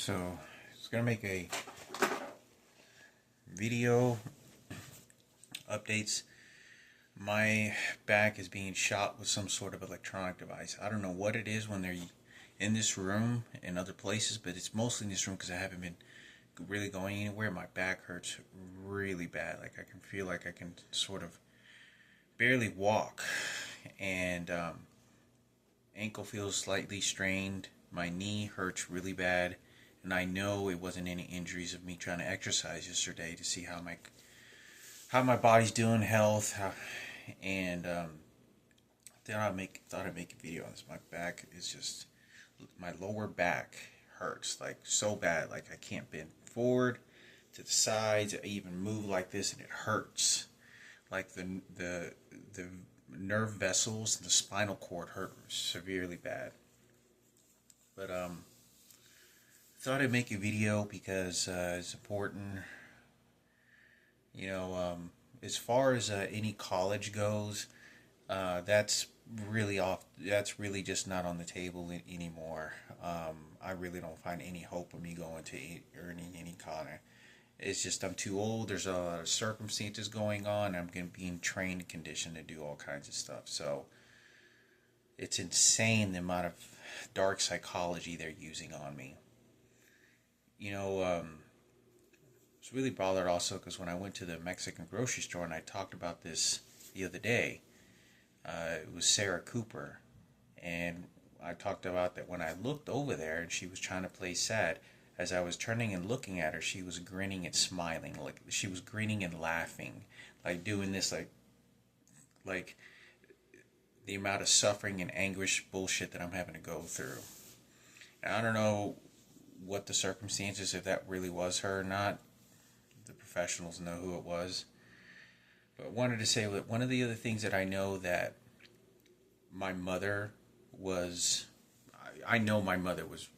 So it's gonna make a video updates. My back is being shot with some sort of electronic device. I don't know what it is when they're in this room and other places, but it's mostly in this room because I haven't been really going anywhere. My back hurts really bad. Like I can feel like I can sort of barely walk, and ankle feels slightly strained. My knee hurts really bad, and I know it wasn't any injuries of me trying to exercise yesterday to see how my body's doing, health, and thought I'd make a video on this. My back is just, my lower back hurts like so bad, like I can't bend forward to the sides. I even move like this and it hurts. Like the nerve vessels and the spinal cord hurt severely bad. But thought I'd make a video because it's important. You know, as far as any college goes, that's really off. That's really just not on the table anymore. I really don't find any hope of me going to earning any kind of. It's just I'm too old. There's a lot of circumstances going on. I'm being trained and conditioned to do all kinds of stuff. So it's insane the amount of dark psychology they're using on me. You know, I was really bothered also because when I went to the Mexican grocery store and I talked about this the other day, it was Sarah Cooper, and I talked about that when I looked over there and she was trying to play sad. As I was turning and looking at her, she was grinning and smiling, like she was grinning and laughing, like doing this, like the amount of suffering and anguish bullshit that I'm having to go through. And I don't know what the circumstances, if that really was her or not. The professionals know who it was. But I wanted to say that one of the other things that I know that my mother was, I know my mother was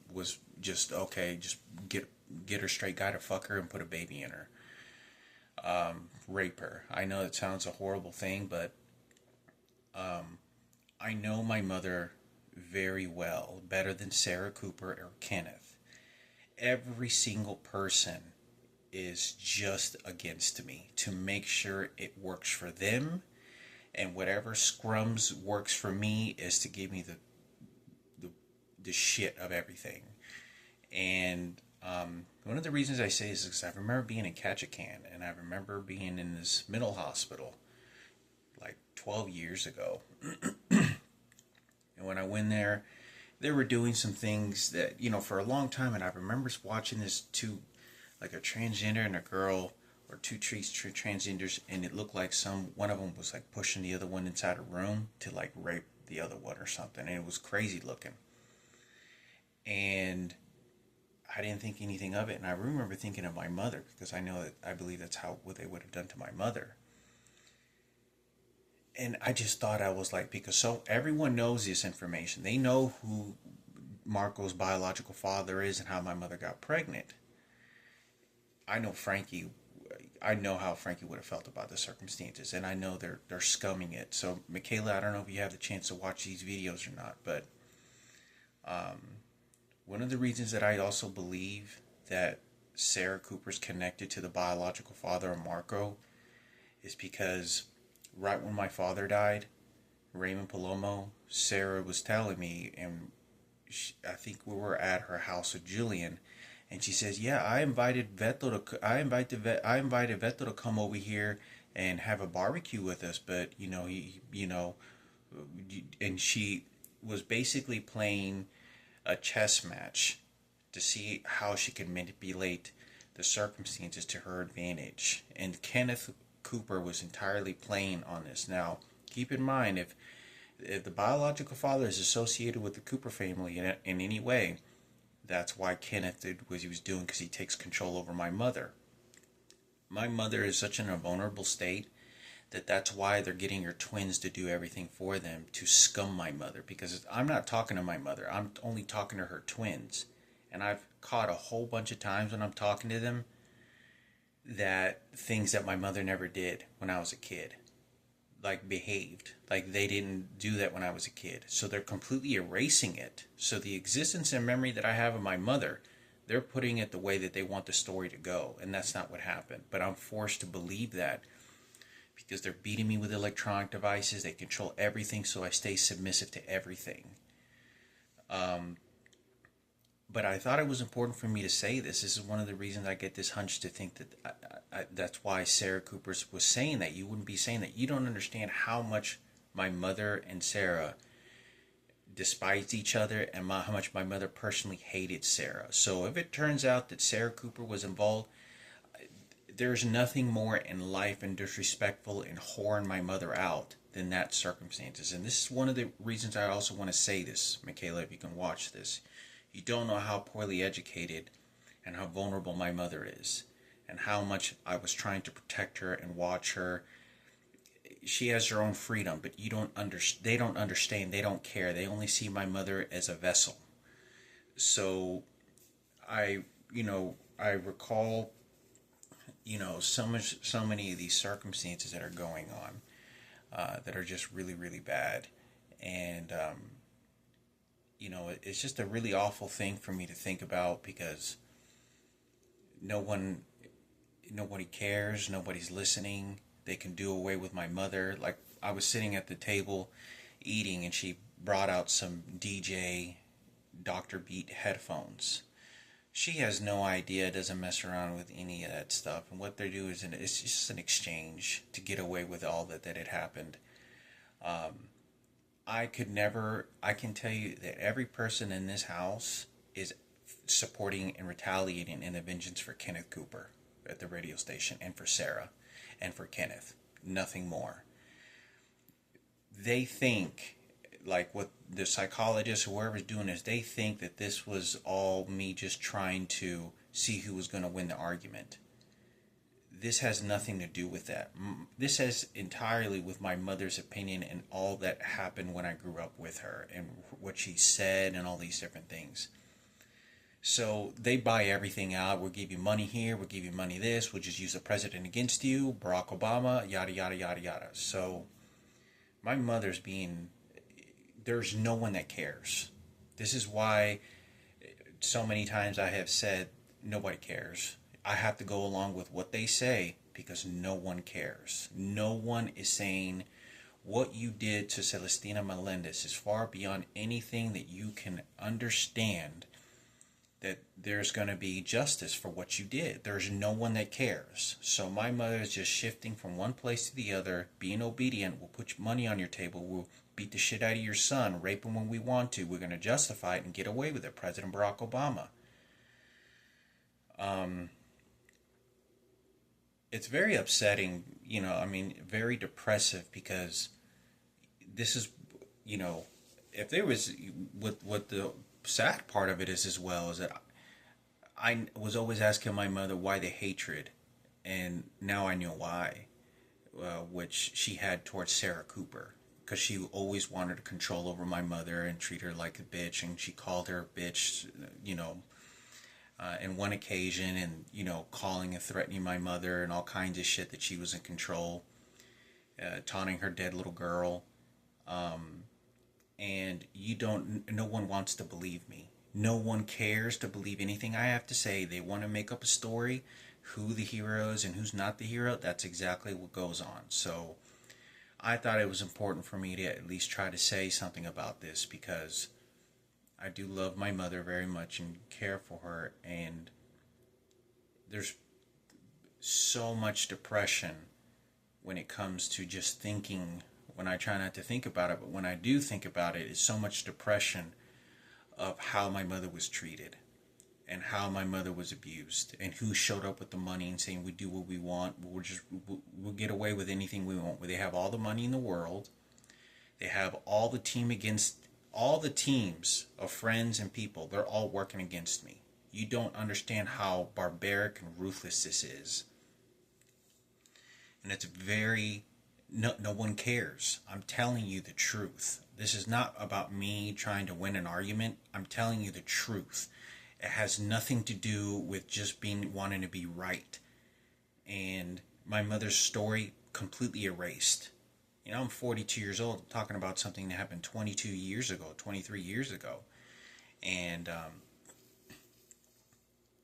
just okay, just get her straight guy to fuck her and put a baby in her, rape her. I know it sounds a horrible thing, but I know my mother very well, better than Sarah Cooper or Kenneth. Every single person is just against me to make sure it works for them, and whatever scrums works for me is to give me the shit of everything. And one of the reasons I say this is because I remember being in Ketchikan, and I remember being in this mental hospital like 12 years ago. And when I went there, they were doing some things that, you know, for a long time, and I remember watching this two, like a transgender and a girl, or two transgenders, and it looked like one of them was like pushing the other one inside a room to like rape the other one or something, and it was crazy looking. And I didn't think anything of it, and I remember thinking of my mother, because I believe that's what they would have done to my mother. And I just thought, I was like, because so everyone knows this information. They know who Marco's biological father is and how my mother got pregnant. I know Frankie. I know how Frankie would have felt about the circumstances, and I know they're scumming it. So, Michaela, I don't know if you have the chance to watch these videos or not, but one of the reasons that I also believe that Sarah Cooper's connected to the biological father of Marco is because right when my father died, Raymond Palomo, Sarah was telling me, and I think we were at her house with Julian, and she says, "Yeah, I invited Veto to come over here and have a barbecue with us, but and she was basically playing a chess match to see how she could manipulate the circumstances to her advantage." And Kenneth Cooper was entirely playing on this. Now, keep in mind, if the biological father is associated with the Cooper family in any way, that's why Kenneth did what he was doing, because he takes control over my mother. My mother is such in a vulnerable state that's why they're getting her twins to do everything for them, to scum my mother, because I'm not talking to my mother. I'm only talking to her twins. And I've caught a whole bunch of times when I'm talking to them that things that my mother never did when I was a kid, like behaved like they didn't do that when I was a kid. So they're completely erasing it. So the existence and memory that I have of my mother, They're putting it the way that they want the story to go, and that's not what happened. But I'm forced to believe that because they're beating me with electronic devices. They control everything, so I stay submissive to everything. But I thought it was important for me to say this. This is one of the reasons I get this hunch to think that that's why Sarah Cooper was saying that. You wouldn't be saying that. You don't understand how much my mother and Sarah despised each other, and how much my mother personally hated Sarah. So if it turns out that Sarah Cooper was involved, there's nothing more in life and disrespectful and whoring my mother out than that circumstances. And this is one of the reasons I also want to say this, Michaela, if you can watch this. You don't know how poorly educated and how vulnerable my mother is, and how much I was trying to protect her and watch her. She has her own freedom, but they don't understand. They don't care. They only see my mother as a vessel. So I recall, so many of these circumstances that are going on, that are just really, really bad. And, it's just a really awful thing for me to think about, because nobody cares. Nobody's listening. They can do away with my mother. Like, I was sitting at the table eating, and she brought out some DJ Dr. Beat headphones. She has no idea, doesn't mess around with any of that stuff. And what they do is it's just an exchange to get away with all that had happened. I can tell you that every person in this house is supporting and retaliating in a vengeance for Kenneth Cooper at the radio station, and for Sarah, and for Kenneth. Nothing more. They think, like what the psychologist, whoever's doing this, they think that this was all me just trying to see who was going to win the argument. This has nothing to do with that. This has entirely with my mother's opinion and all that happened when I grew up with her, and what she said and all these different things. So they buy everything out. We'll give you money here. We'll give you money this. We'll just use the president against you. Barack Obama, yada, yada, yada, yada. So my mother's there's no one that cares. This is why so many times I have said nobody cares. I have to go along with what they say because no one cares. No one is saying what you did to Celestina Melendez is far beyond anything that you can understand, that there's going to be justice for what you did. There's no one that cares. So my mother is just shifting from one place to the other, being obedient. We'll put money on your table. We'll beat the shit out of your son, rape him when we want to. We're going to justify it and get away with it. President Barack Obama. It's very upsetting, very depressive, because this is, if there was, what the sad part of it is as well, is that I was always asking my mother why the hatred, and now I know why, which she had towards Sarah Cooper, because she always wanted control over my mother and treat her like a bitch, and she called her a bitch, in one occasion, and calling and threatening my mother and all kinds of shit, that she was in control, taunting her dead little girl, and no one wants to believe me. No one cares to believe anything I have to say. They want to make up a story, who the hero is and who's not the hero. That's exactly what goes on. So I thought it was important for me to at least try to say something about this, because I do love my mother very much and care for her, and there's so much depression when it comes to just thinking, when I try not to think about it, but when I do think about it, it's so much depression of how my mother was treated, and how my mother was abused, and who showed up with the money and saying we do what we want, we'll get away with anything we want. They have all the money in the world. They have all the teams of friends and people. They're all working against me. You don't understand how barbaric and ruthless this is. And it's no one cares. I'm telling you the truth. This is not about me trying to win an argument. I'm telling you the truth. It has nothing to do with just wanting to be right. And my mother's story completely erased. I'm 42 years old, talking about something that happened 22 years ago, 23 years ago. And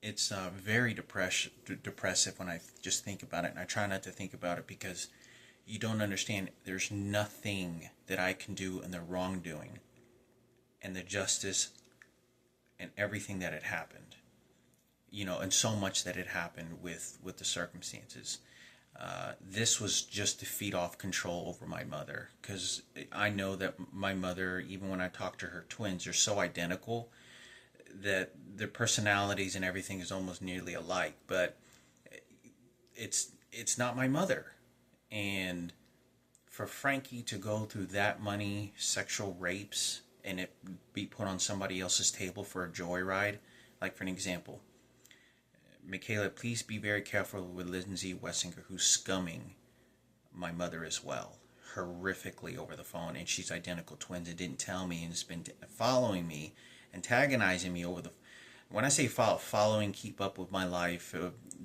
It's very depressive when I just think about it, and I try not to think about it because you don't understand. There's nothing that I can do in the wrongdoing and the justice and everything that had happened, and so much that had happened with the circumstances. This was just to feed off control over my mother, because I know that my mother, even when I talk to her twins, are so identical that their personalities and everything is almost nearly alike. But it's not my mother, and for Frankie to go through that many sexual rapes and it be put on somebody else's table for a joyride, like for an example, Michaela, please be very careful with Lindsay Wessinger, who's scumming my mother as well, horrifically over the phone, and she's identical twins and didn't tell me and has been following me, antagonizing me over the. When I say following, keep up with my life.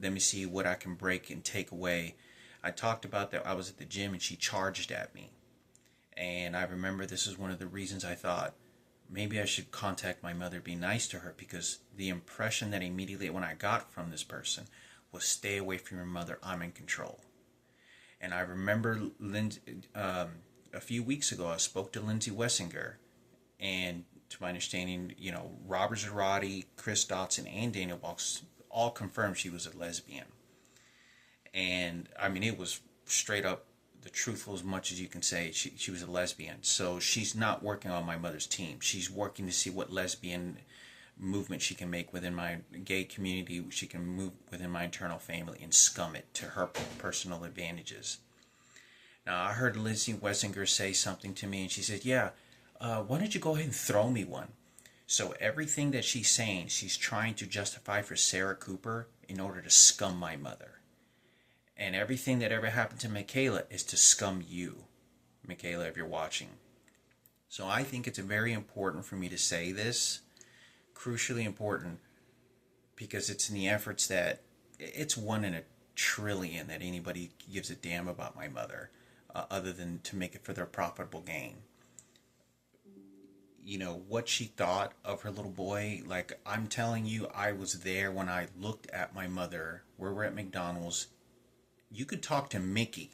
Let me see what I can break and take away. I talked about that. I was at the gym and she charged at me, and I remember this is one of the reasons I thought maybe I should contact my mother, be nice to her, because the impression that immediately when I got from this person was stay away from your mother, I'm in control. And I remember a few weeks ago I spoke to Lindsay Wessinger, and to my understanding, Robert Zarate, Chris Dotson, and Daniel Box all confirmed she was a lesbian. And I mean, it was straight up the truthful as much as you can say. She was a lesbian. So she's not working on my mother's team. She's working to see what lesbian movement she can make within my gay community. She can move within my internal family and scum it to her personal advantages. Now, I heard Lindsay Wessinger say something to me, and she said, yeah, why don't you go ahead and throw me one? So everything that she's saying, she's trying to justify for Sarah Cooper in order to scum my mother. And everything that ever happened to Michaela is to scum you, Michaela, if you're watching. So I think it's very important for me to say this, crucially important, because it's in the efforts that it's 1 in a trillion that anybody gives a damn about my mother, other than to make it for their profitable gain. What she thought of her little boy, like I'm telling you, I was there when I looked at my mother. We were at McDonald's. You could talk to Mickey.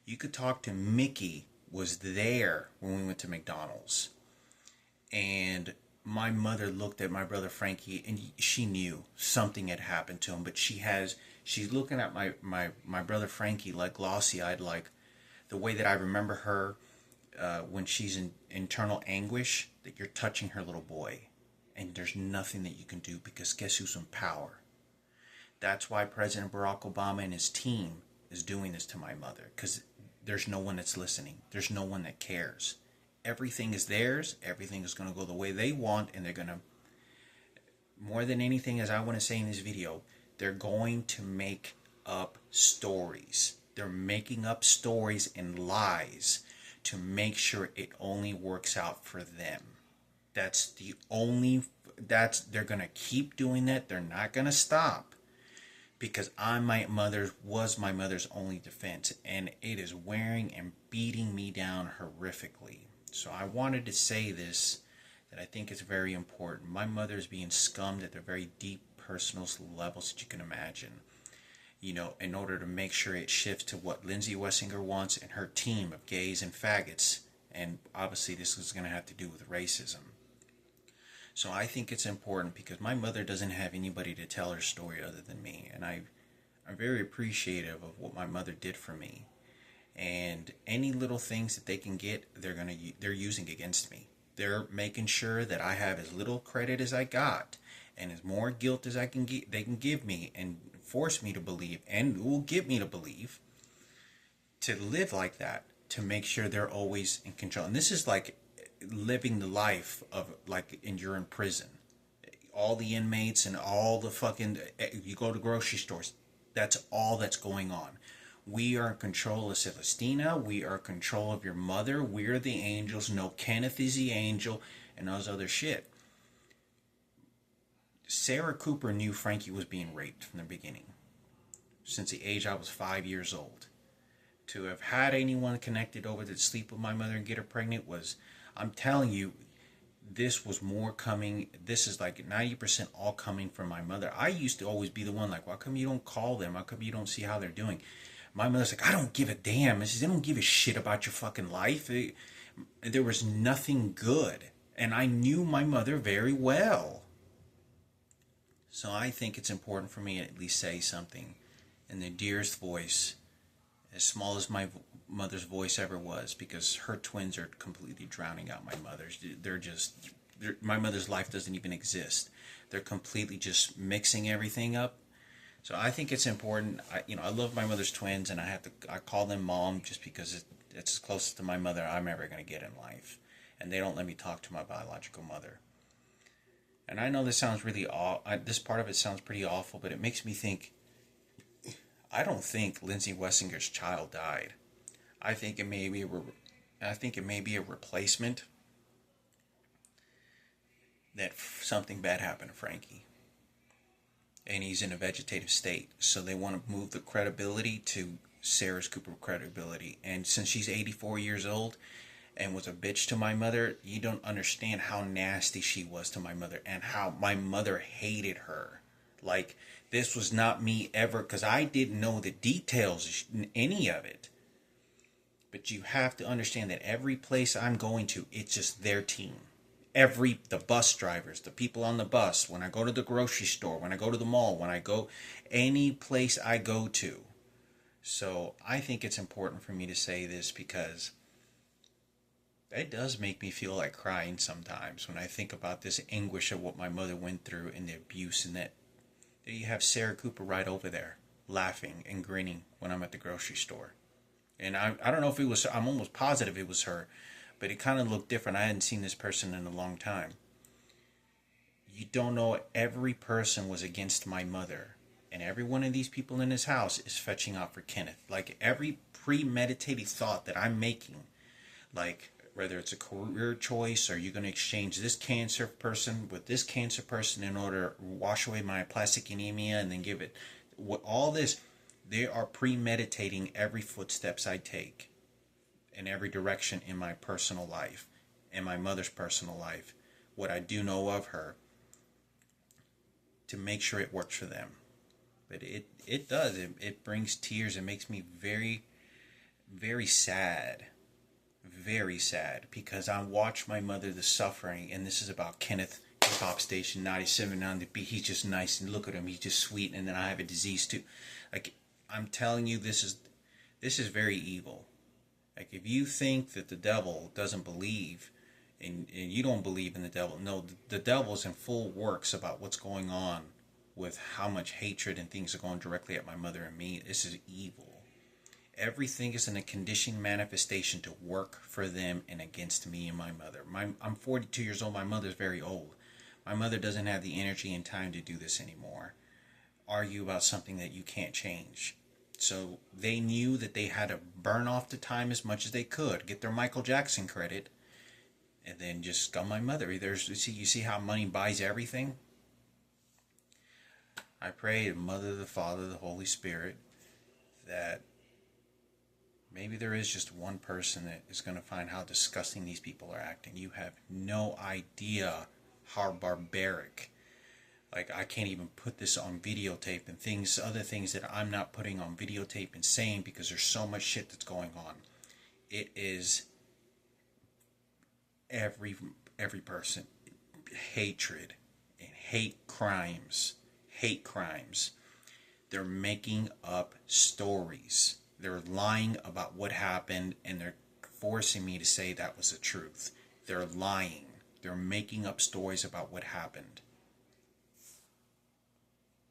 Mickey was there when we went to McDonald's. And my mother looked at my brother Frankie, and she knew something had happened to him. But she's looking at my brother Frankie like glossy-eyed, like the way that I remember her when she's in internal anguish, that you're touching her little boy. And there's nothing that you can do, because guess who's in power? That's why President Barack Obama and his team is doing this to my mother, because there's no one that's listening. There's no one that cares. Everything is theirs. Everything is going to go the way they want, and they're going to, more than anything, as I want to say in this video, they're going to make up stories. They're making up stories and lies to make sure it only works out for them. They're going to keep doing that. They're not going to stop. Because my mother's only defense, and it is wearing and beating me down horrifically. So I wanted to say this, that I think it's very important. My mother is being scummed at the very deep personal levels that you can imagine. In order to make sure it shifts to what Lindsay Wessinger wants and her team of gays and faggots. And obviously this is going to have to do with racism. So I think it's important, because my mother doesn't have anybody to tell her story other than me. And I'm very appreciative of what my mother did for me. And any little things that they can get, they're using against me. They're making sure that I have as little credit as I got, and as more guilt as they can give me, and force me to believe, and will get me to believe, to live like that, to make sure they're always in control. And this is like living the life of, like, you're in prison. All the inmates and all the fucking, you go to grocery stores, that's all that's going on. We are in control of Celestina. We are in control of your mother. We're the angels. No, Kenneth is the angel, and all this other shit. Sarah Cooper knew Frankie was being raped from the beginning, since the age I was 5 years old. To have had anyone connected over to sleep with my mother and get her pregnant was, I'm telling you, this was more coming, this is like 90% all coming from my mother. I used to always be the one like, why come you don't call them? Why come you don't see how they're doing? My mother's like, I don't give a damn. She says, they don't give a shit about your fucking life. There was nothing good. And I knew my mother very well. So I think it's important for me to at least say something in the dearest voice, as small as my mother's voice ever was, because her twins are completely drowning out my mother's. My mother's life doesn't even exist. They're completely just mixing everything up. So I think it's important. I love my mother's twins, and I call them mom just because it's as close to my mother I'm ever going to get in life. And they don't let me talk to my biological mother. And I know this sounds really this part of it sounds pretty awful, but it makes me think, I don't think Lindsay Wessinger's child died. I think it may be a replacement, that something bad happened to Frankie. And he's in a vegetative state. So they want to move the credibility to Sarah's Cooper credibility. And since she's 84 years old and was a bitch to my mother, you don't understand how nasty she was to my mother and how my mother hated her. Like, this was not me ever, because I didn't know the details, any of it. But you have to understand that every place I'm going to, it's just their team. The bus drivers, the people on the bus, when I go to the grocery store, when I go to the mall, when I go any place I go to. So I think it's important for me to say this, because it does make me feel like crying sometimes when I think about this anguish of what my mother went through and the abuse, and that you have Sarah Cooper right over there laughing and grinning when I'm at the grocery store. And I don't know if it was her. I'm almost positive it was her, but it kind of looked different. I hadn't seen this person in a long time. You don't know, every person was against my mother. And every one of these people in this house is fetching out for Kenneth. Like, every premeditated thought that I'm making, like, whether it's a career choice, or you're going to exchange this cancer person with this cancer person in order to wash away my plastic anemia and then give it, all this, they are premeditating every footsteps I take in every direction in my personal life, in my mother's personal life, what I do know of her, to make sure it works for them. But it does. It brings tears. It makes me very, very sad. Very sad, because I watch my mother, the suffering, and this is about Kenneth, Hip Hop Station 97 on the beat. He's just nice, and look at him, he's just sweet, and then I have a disease too. Like, I'm telling you, this is very evil. Like, if you think that the devil doesn't believe, and you don't believe in the devil, no, the devil's in full works about what's going on with how much hatred and things are going directly at my mother and me. This is evil. Everything is in a conditioned manifestation to work for them and against me and my mother. I'm 42 years old. My mother's very old. My mother doesn't have the energy and time to do this anymore. Argue about something that you can't change. So they knew that they had to burn off the time as much as they could, get their Michael Jackson credit, and then just scum my mother. You see how money buys everything? I pray the Mother, the Father, the Holy Spirit, that maybe there is just one person that is going to find how disgusting these people are acting. You have no idea how barbaric. Like, I can't even put this on videotape and other things that I'm not putting on videotape and saying, because there's so much shit that's going on. It is every person. Hatred and hate crimes. They're making up stories. They're lying about what happened, and they're forcing me to say that was the truth. They're lying. They're making up stories about what happened.